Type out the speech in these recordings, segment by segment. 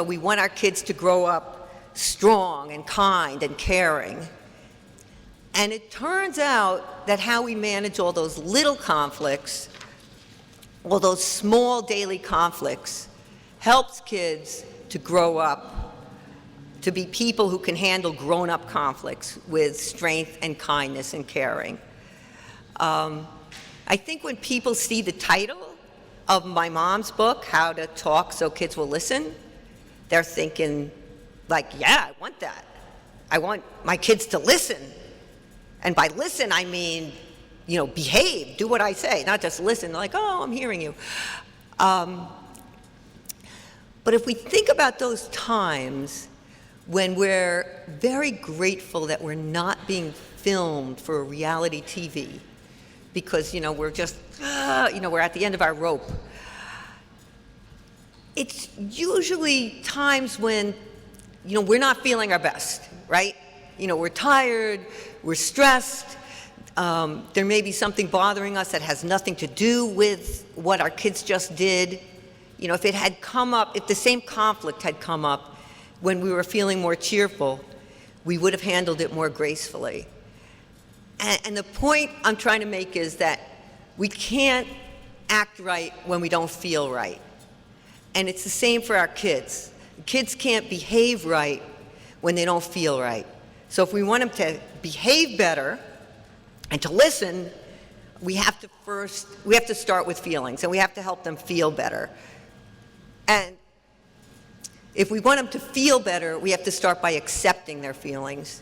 we want our kids to grow up strong and kind and caring. And it turns out that how we manage all those little conflicts, all those small daily conflicts, helps kids to grow up to be people who can handle grown-up conflicts with strength and kindness and caring. I think when people see the title of my mom's book, How to Talk So Kids Will Listen, they're thinking, like, yeah, I want that. I want my kids to listen. And by listen, I mean, behave, do what I say, not just listen, like, oh, I'm hearing you. But if we think about those times when we're very grateful that we're not being filmed for a reality TV, because, we're just, we're at the end of our rope. It's usually times when, we're not feeling our best, right? We're tired, we're stressed, there may be something bothering us that has nothing to do with what our kids just did. If it had come up, if the same conflict had come up when we were feeling more cheerful, we would have handled it more gracefully. And the point I'm trying to make is that we can't act right when we don't feel right. And it's the same for our kids. Kids can't behave right when they don't feel right. So if we want them to behave better and to listen, we have to start with feelings, and we have to help them feel better. And if we want them to feel better, we have to start by accepting their feelings.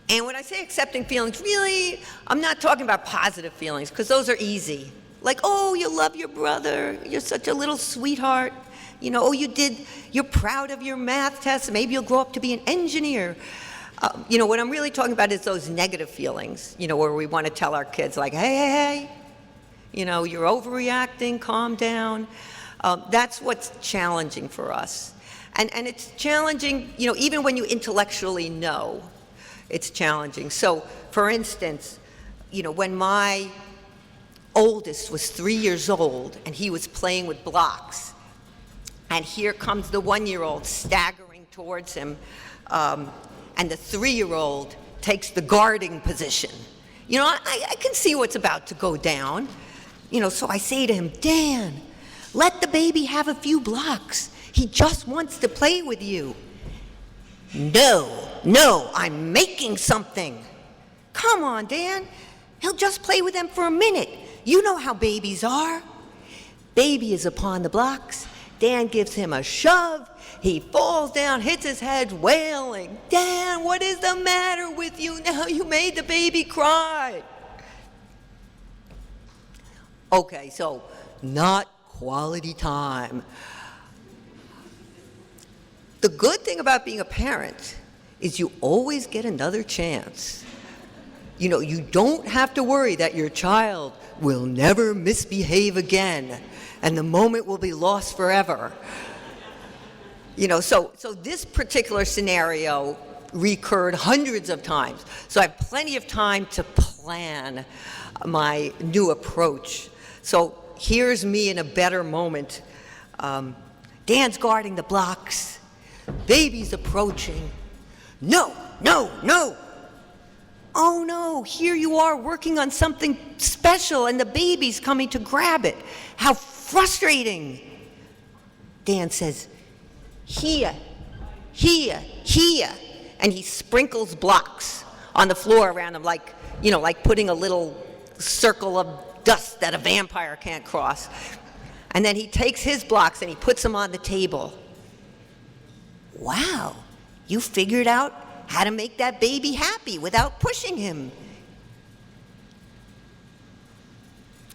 And when I say accepting feelings, really, I'm not talking about positive feelings, because those are easy. Like, oh, you love your brother, you're such a little sweetheart. Oh, you're proud of your math test, maybe you'll grow up to be an engineer. What I'm really talking about is those negative feelings, where we want to tell our kids, like, hey, you're overreacting, calm down. That's what's challenging for us. And it's challenging, even when you intellectually know, it's challenging. So, for instance, when my oldest was 3 years old and he was playing with blocks, and here comes the 1-year-old staggering towards him, and the 3-year-old takes the guarding position. I can see what's about to go down. So I say to him, Dan, let the baby have a few blocks. He just wants to play with you. No, I'm making something. Come on, Dan. He'll just play with them for a minute. You know how babies are. Baby is upon the blocks. Dan gives him a shove. He falls down, hits his head, wailing. Dan, what is the matter with you now? You made the baby cry. Okay, so not quality time. The good thing about being a parent is you always get another chance. You don't have to worry that your child will never misbehave again and the moment will be lost forever. So this particular scenario recurred hundreds of times. So I have plenty of time to plan my new approach. So here's me in a better moment. Dan's guarding the blocks. Baby's approaching. No. Oh no, here you are working on something special and the baby's coming to grab it. How frustrating. Dan says, here. And he sprinkles blocks on the floor around him like putting a little circle of dust that a vampire can't cross. And then he takes his blocks and he puts them on the table. Wow, you figured out how to make that baby happy without pushing him.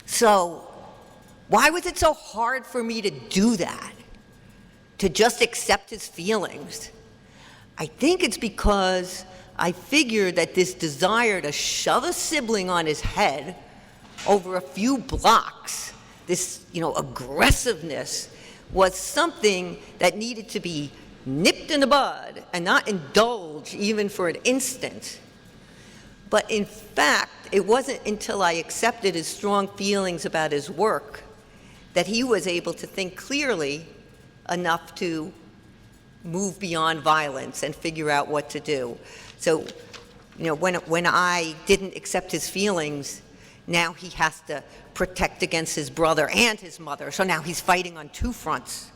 So, why was it so hard for me to do that? To just accept his feelings? I think it's because I figured that this desire to shove a sibling on his head over a few blocks, this, aggressiveness, was something that needed to be nipped in the bud and not indulged even for an instant. But in fact, it wasn't until I accepted his strong feelings about his work that he was able to think clearly enough to move beyond violence and figure out what to do. So, when I didn't accept his feelings, now he has to protect against his brother and his mother. So now he's fighting on two fronts.